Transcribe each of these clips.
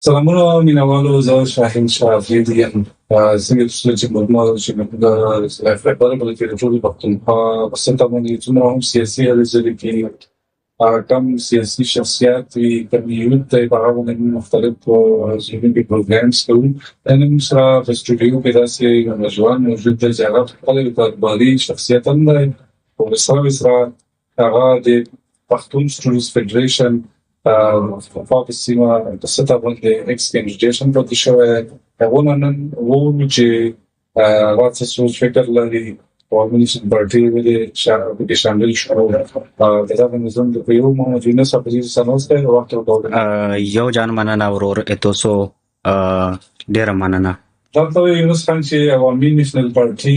سلامونه مینوالو، زه شاهین شافعي یم. څنګه چې معلومات چې د افریقا په کې د ټولو پښتونخوا په سطح باندې څومره هم سیاسي هلې ځلې کېږي، کم سیاسي شخصیات وي، کم یوت دی، په هغه باندې مختلف ژبني پروګرامز کوو. نن سره په سټوډیو کې داسې یو نوجوان موجود دی چې هغه خپل کاروباري شخصیت هم دی او سره هغه د پښتون سټوډنټس فدریشن په سیمه په سطح باندې ایکسچینجیشن پاتې شوی. هغه نن وایي چې هغه څه فکر لري او کمیونیست پارټي ولې شامل شو. دا د نظام د یو موجوده سپوزیشن سنوسته وخت ورکول یو جان مننه ورور اتوسو ډیر مننه. دا ته یو څنګه چې عوامي نېشنل پارټي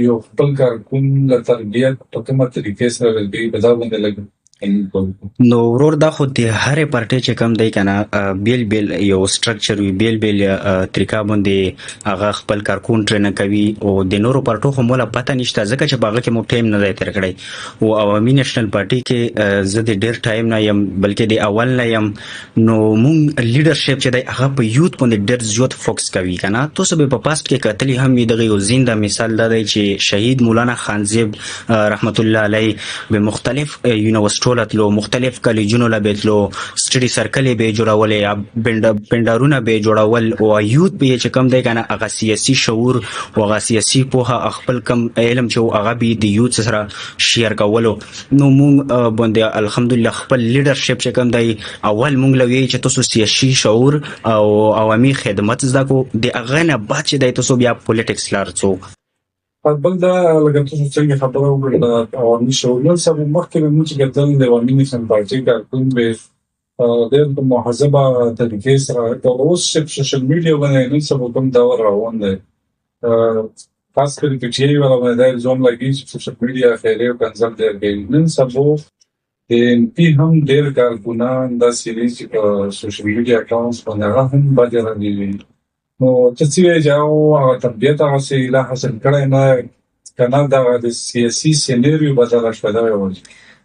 یو خپل کارکون له تربیت په کومه طریقې سره لګي په دا باندې لګي. نو ورور دا خو د هرې پارټۍ چې کم دی کنه بیل بیل یو سټرکچر وي، بیل بیل طریقه باندې هغه خپل کارکون ټریننګ کوي او د نورو پارټو خو مولا پته نشته ځکه چې باغه کې مو ټایم نه دی تیر کړی. او عوامي نېشنل پارټي کې زه د ډیر ټایم نه یم بلکې د اول نه یم. نو مونږ لیډرشپ چې دی هغه په یوت باندې ډیر زیات فوکس کوي کنه. تاسو به په پاست کې کتلی هم دغه یو زنده مثال دا دی چې شهید مولانا خانزیب رحمت الله علیه به مختلف یونیورسيټو لتلو، مختلف کالجونو لبیتلو، سټډي سرکل به جوړولې، بندرونه به جوړول او یوت به چې کم دی کنه هغه سیاسي شعور او هغه سیاسي پوهه خپل کم علم چې هغه به د یوت سره شیر کولو. نو مونږ باندې الحمدلله خپل لیډرشپ چې کم دی اول مونږ لوي چې تاسو سیاسي شعور او عوامي خدمت زده کو د هغه نه بعد چې دی تاسو بیا پولیټکس لارڅو. بل دا لکه تاسو څنګه خبره وکړه د عوامي شعور نن سبا مخکې موږ چې ګټل د عوامي نېشنل پارټي کارکون به ډېر په مهذبه طریقې سره د اوس سوشل میډیا باندې نن سبا کوم دور روان دی، خاص کر په چې یو ولا د زوم لګي چې سوشل میډیا خیره او کنزل دی. نن سبا ان پی هم ډېر کارکونان د سیریز په سوشل میډیا اکاونټس باندې هم باندې راځي. نو څه چې جاو هغه تربیت هغه سي لا حاصل کړی نه کنه دا د سیاسي سینریو بدل شوی دی.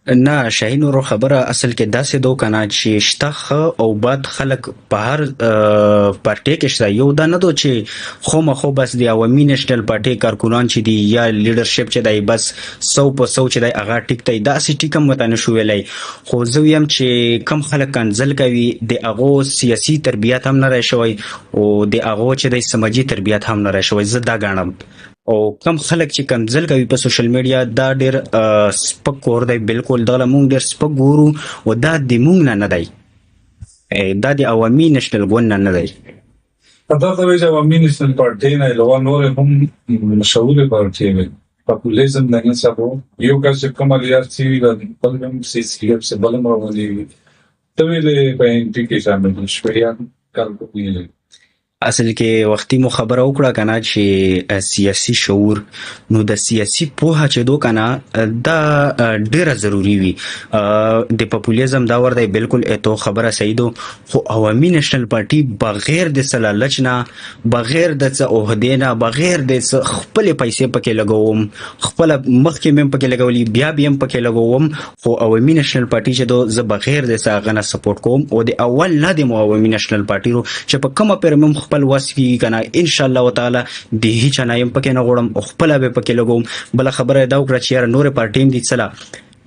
نه شاهین ورو خبره اصل کې داسې دو کنه چې شته او بد خلک په هر پارټي کې شته. یو دا نه دو چې خو مخو بس د عوامي نېشنل پارټي کارکونان چې دی یا لیډرشپ چې دی بس 100% چې دی هغه ټیک دی داسې ټیکم متنه شو ویلای. خو زه ویم چې کم خلک کنزل کوي د هغه سیاسي تربیت هم نه راشوي او د هغه چې د سماجی تربیت هم نه راشوي. زه دا غاڼم او کم خلک چې کنزل کوي په سوشل میډیا دا ډېر سپک کور دی. بالکل دا مونږ ډېر سپک ګورو او دا د مونږ نه دی، دا د عوامي نېشنل ګوند نه دی. دا ته وایي چې عوامي نېشنل پارټي نه علاوه نور هم مشهوره پارټي وي. پاپولیزم نه سبو یو کس چې کومه ریاستي د بلګم سیاسي په بلم راوړي ته ویلې په ان پی کې شامل شوی کارکو ویلې. اصل کې وختي مو خبره وکړه کنه چې سیاسي شعور نو د سیاسي پوهه چې دو کنه دا ډیره ضروری وي. د پاپولیزم دا ور دی بالکل اته خبره صحیح دو. خو عوامي نېشنل پارټي بغیر د سلالچ نه، بغیر د عہدې نه، بغیر د خپل پیسې پکې لګوم، خپل مخ کې مم پکې لګولي، بیا هم پکې لګوم. خو عوامي نېشنل پارټي چې دو ز بغیر د ساغنه سپورټ کوم او د اول نه د عوامي نېشنل پارټي رو چې په کومه پر مم خپل واسکی کنه ان شاء الله تعالی د هیڅ نه يم پکې نه غوړم او خپل به پکې لګوم. بل خبره دا وکړه چې یار نور پارټیم دي چلا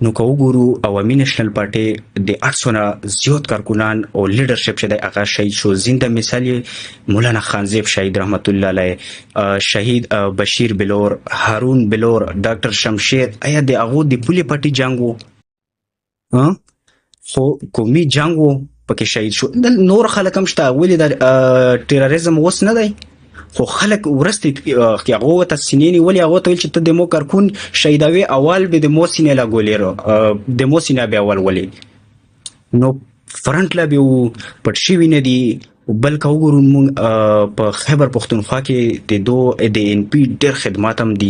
نو کو ګورو عوامي نېشنل پارټي د 800 زیات کارکونان او لیډرشپ چې د هغه شهید شو. زنده مثال مولانا خانزیب شهید رحمت الله علیه، شهید بشیر بلور، هارون بلور، ډاکټر شمشیر. آیا د هغه د پولی پارټي جنگو خو قومي جنگو پکې شهید شو. نور خلک هم شته ولې د ټیرریزم وس نه دی خو خلک ورسته کې هغه ته سینې ولې هغه ته چې ته د مو کارکون شهیدوي اول به د مو سینې لا ګولېرو د مو سینې به اول ولې نو فرنٹ لا به پټ شي ویني دي. بلکې وګورو موږ په خیبر پښتونخوا کې د ان پی ډېر خدمات هم دي.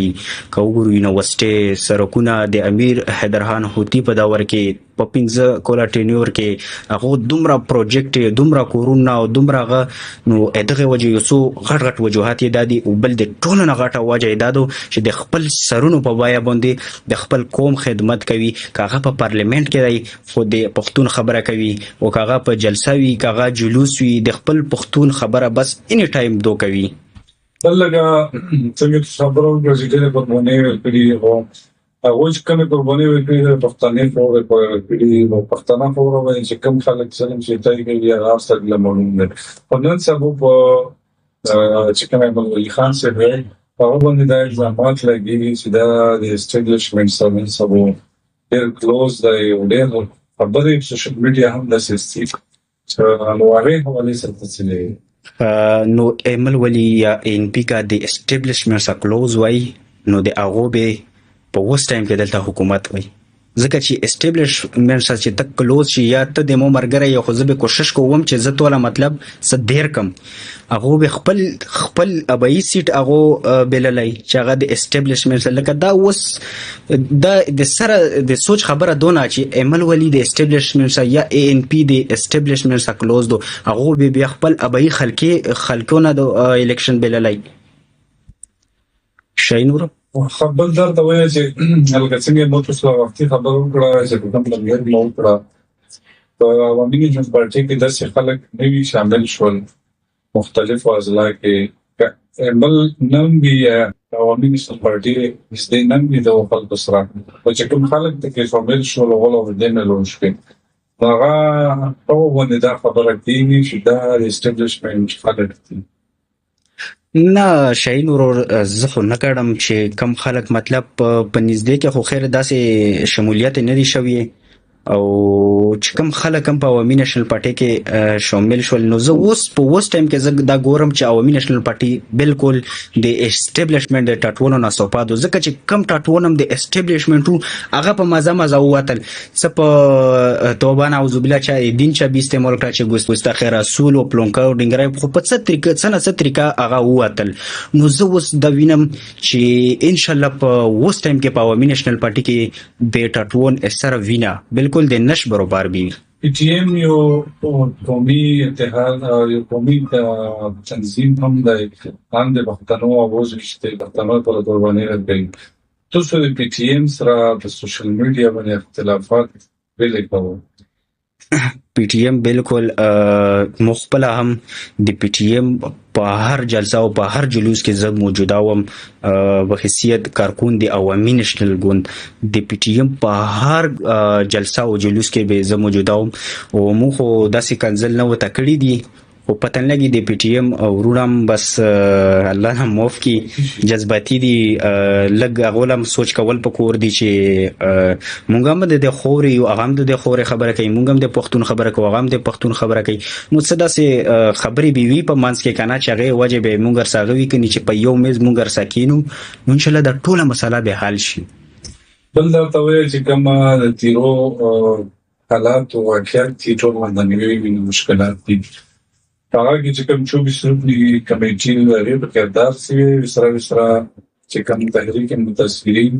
که وګورو یونیورسيټي، سرکونه، د امیر حیدرخان هوتی په داور کې په 15 کولا ټینیور کې هغه دومره پروجیکټ دومره کورونه او دومره غ نو دغه وجه یو څو غټ وجوهات یې دادي او بل د ټولو نه غټه وجه یې دادو چې د خپل سرونو په بیه باندې د خپل قوم خدمت کوي کاغه په پارلیمنت کې دی خو د پښتون خبره کوي او کاغه په جلسه وي کاغه جلوس وي د خپل پښتون خبره بس اني ټایم دو کوي بلګه څنګه خبرو چې په باندې کړي او هغه چې کومه قرباني ورکړي د پښتنې فورې په او پښتنه فورې باندې چې کوم خلک سره چې تای کوي هغه سره لمونږ نه په نن سبب چې کومه بل خان سره هغه باندې د ځمات لګي چې دا د اسټابلیشمنت سره سبب ډېر کلوز دی او ډېر خبرې په سوشل میډیا هم د سیستم چې نو هغه حواله سره تسلی نو ایمل ولی یا ان پی کا د اسټابلیشمنت سره کلوز وای نو د هغه به په وس ټایم کې دلته حکومت وای ځکه چې اسټابلیشمنت سره چې تک کلوز شي یا ته د مو مرګره یو خو زه به کوشش کوم چې زه ټوله مطلب صدیر کم هغه به خپل ابای سیټ هغه بللای چې هغه د اسټابلیشمنت لکه دا اوس د سره د سوچ خبره دونه چې عمل ولی د اسټابلیشمنت یا ای ان پی د اسټابلیشمنت سره کلوز دو هغه به خپل ابای خلکونه د الیکشن بللای شاینور خبر درته وایي چې هغه څنګه مو تاسو وختي خبر وکړه چې کوم لګیږي مو وکړه په عوامي نېشنل پارټي کې داسې خلک نوي شامل شول مختلف اضلاع کې بل نن دی عوامي نېشنل پارټي د نن دی د خلکو سره او چې کوم خلک ته شامل شول او ولور دین له شپې هغه په باندې دا خبره کوي چې دا اسټابلیشمنت خلک دي نه شاین ورور زه خو نه کړم چې کم خلک مطلب په نږدې کې خو خیر داسې شمولیت نه دي شوی او چې کم خلک هم په عوامي نېشنل پارټي کې شامل شول نو زه اوس په اوس ټایم کې زه دا ګورم چې عوامي نېشنل پارټي بالکل د اسټابلیشمنت د ټاټوونو نه سوپادو ځکه چې کم ټاټوون هم د اسټابلیشمنت هغه په مزه ووتل څه په توبه نعوذ بالله چې دین چا به استعمال کړ چې ګوستاخه رسول او پلونکا او ډنګرای خو په څه طریقه هغه ووتل نو زه اوس د وینم چې ان شاء الله په اوس ټایم کې په عوامي نېشنل پارټي کې د ټاټوون اثر وینا بالکل د نش برابر بي پی ټی ایم یو قومي اتحاد او یو قومي تنظیم هم د هم د پښتنو اواز چې پښتنو پر قرباني راغلي تاسو د پی ټی ایم سره په سوشل میډیا باندې اختلافات ویلې کوو پی ټی ایم بالکل مخبل هم د پی ټی ایم په هر جلسه او په هر جلوس کې زه موجوده وم په حیثیت کارکون د عوامي نېشنل ګوند د پی ټی ایم په هر جلسه او جلوس کې به زه موجوده وم او مو خو داسې کنزل نه وته کړی دي او پتن لګي د پی ټی ایم ورونم بس الله هم موف کی جذباتي دي لګ غولم سوچ کول پکور دي چې مونږ هم د خوري او هغه هم د خوري خبره کوي مونږ هم د پښتون خبره کوي هغه هم د پښتون خبره کوي نو څه داسې خبري بي وي په مانس کې کنه چې هغه واجب مونږ سره وي کني چې په یو میز مونږ سکینو ان شاء الله د ټوله مسله به حل شي بل دا ته وایي چې کومه د تیرو حالات او واقعیت چې ټول باندې وي مشکلات دي هغه چې کوم 24 رکنی کمیټې لري په کردار سي سره چې کوم تحریک متصویرین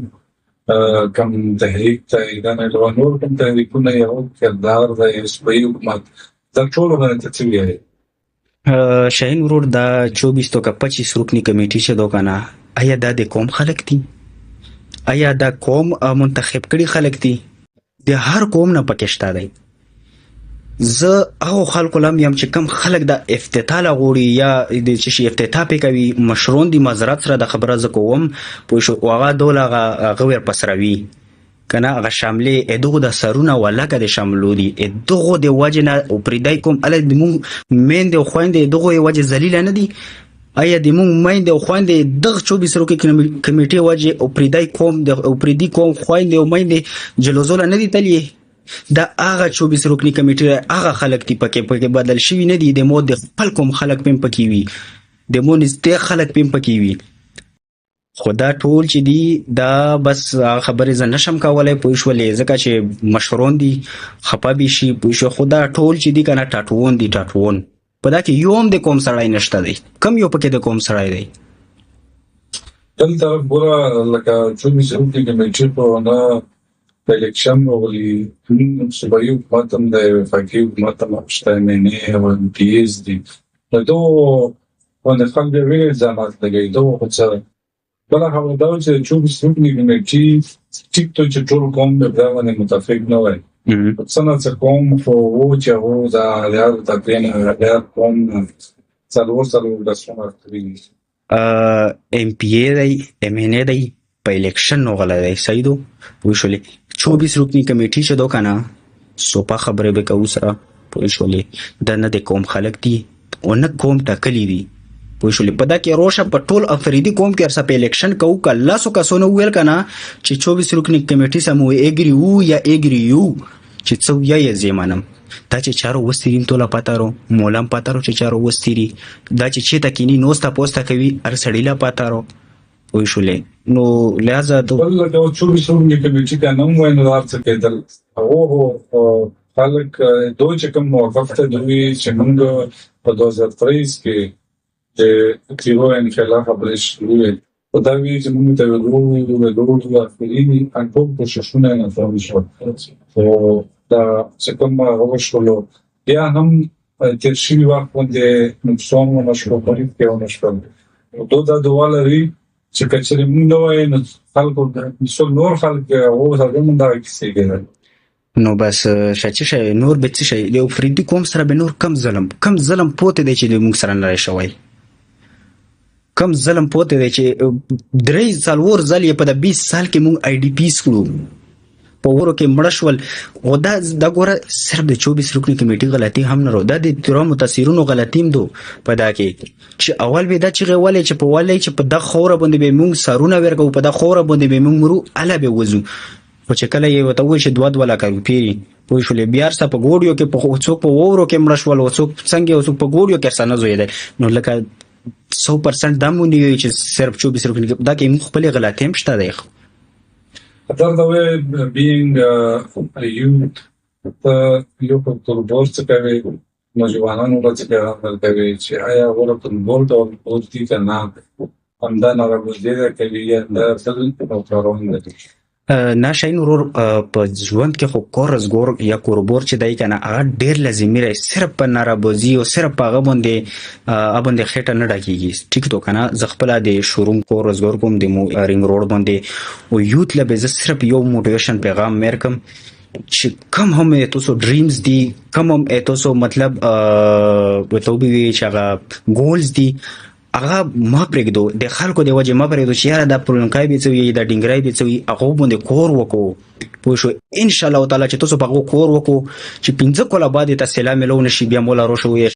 کوم تحریک ته دا نه نور کوم تحریکونه یو کردار د اسپای حکومت دا ټول باندې تڅوي شاهین ورور دا 24 تو کا 25 رکنی کمیټې شه دوکانه آیا دا د قوم خلک دي آیا دا قوم منتخب کړي خلک دي د هر قوم نه پکشتا دی زه هغه خلکو لم یم چې کم خلک د افتتاح لغوري یا د چې افتتاح پې کوي مشرون دي معذرت سره د خبره ز کوم پوه شو هغه دوله هغه ور پسروي کنه هغه شاملې دغه د سرونه ولکه د شاملو دي دغه د وجنه او پریدای کوم ال د مون مين د خويندې دغه وجه ذلیل نه دي آیا د مون مين د خويندې دغه 24 روکي کمیټې وجه او پریدای کوم د او پریدي کوم خويندې او مين د جلوزول نه دي تلی دا هغه 24 رکنی کمیټه هغه خلک تی پکې بدل شوی نه دي د مو د خپل کوم خلک پم پکې وي د مو نسته خلک پم پکې وي خدا ټول چې دی دا بس خبره ز نشم کولای پوه شولې ځکه چې مشرون دي خپابي شي پوه شو خدا ټول چې دی کنه ټاټوون دي ټاټوون په دا کې یوم د کوم سړی نشته دی کم یو پکې د کوم سړی دی دلته ګوره لکه 24 رکنی کمیټه په نه د الیکشن راغلي صوبایي حکومت هم دی وفاقي حکومت هم شته MNA او MPs دي نو دغو باندې خلک بیا ولې الزامات لګوي دغو خو څه بله خبره دا وه چې 24 رکنې کمیټي ټیک ته چې ټول قوم د دغه باندې متفق نه وی څه نه څه قوم خو و چې هغو د الیار تقریبا الیار قوم څلور لسونه کړي دي MPA دی MNA دی په الیکشن نغلی دی صحیح دو پوه شولې 24 رکنی کمیټي چې دو کنه سوپا خبرې به کوو سره پوه شولې دا نه د قوم خلک دي او نه قوم ټاکلي دي پوه شولې په دا کې روشه په ټول افریدي قوم کې ارسه په الیکشن کوو که لسو کسونو وویل کنه چې 24 رکنی کمیټي سم ایګري وو یا ایګري یو چې څه ویایې زه منم دا چې چارو وستیریم توله پاتارو مولم پاتارو چې چارو وستیری دا چې چېته کینی نوسته پوسته کوي هر سړي لا پاتارو پوه شولې نو لہذا بل لکه 24 رکنې کمیټي که نه هم وایي نو دا هر څه کېدل هغو خلک دوی چې کوم موافق ته دوی چې موږ په 2023 کې د تیرو انقلاب خبرې شروع په دا وی چې موږ ته ویلو آخري انټول کوششونه نه کوي شو خو دا چې کوم وشولو بیا هم تیر شوي وخت باندې نقصان ونه شو تکلیف کې ونه شول دا دعا لري چې که چېرې موږ نه وای نو خلکو مثال نور خلک هغو سره هم دغه کیسې کېدل نو بس شاچی شي نور به څه شي د افریدي قوم سره به نور کم ظلم پوته دی چې موږ سره نه شوی کم ظلم پوته دی چې درې څلور ځل یې په د 20 سال کې موږ IDPs کړو په ورو کې مړه شول او دا ګوره صرف د 24 رکنې کمیټي غلطي هم نه رو دا د تیرو متاثرونو غلطي هم دو په دا کې چې اول به دا چغې ولې چې په ولې چې په دغه خوره باندې به موږ سرونه ورکو په دغه خوره باندې به موږ مرو اله به وځو خو چې کله یې ورته ووایي چې 2 لکه روپۍ پوه شولې بیا ارسه په ګوډیو کې څوک په وورو کې مړه شول او څوک څنګه او څوک په ګوډیو کې ارسه نه زویدل نو لکه 100% دا مونږ نه چې صرف 24 رکنې دا کې موږ خپلې غلطۍ هم شته دی Other the way being a youth, یو په تربور څه کوي نوجوانانو له څه عمل کوي چې آیا غوړه تربور ډول پورتي که نه همدا نارګزیره کوي یا دا بل او کارونه دي نه شاین ورور په ژوند کې خو کورزګور یا کوربور چې دی کنه هغه ډیر لازمي دی صرف په نارابوزي او صرف په هغه باندې خېټه نه ډکېږي ټیک تو کنه زه خپله د شوروم کورزګور کوم د رینګ روډ باندې او یوت له به زه صرف یو موټیویشن پیغام میرکم چې کم هم تاسو ډریمز دي کم هم تاسو مطلب ورته ووایي چې هغه ګولز دي هغه ما پرېږدو د خلکو د وجې ما پرېږدو چې یاره دا پرونکای به څه وي دا ډینګرای به څه وي هغو باندې کور وکړو پوه شو انشاءالله تعالی چې تاسو په هغو کور وکړو چې 15 کاله بعد یې ته سیلا میلو نه شي بیا مولا روشه ووایي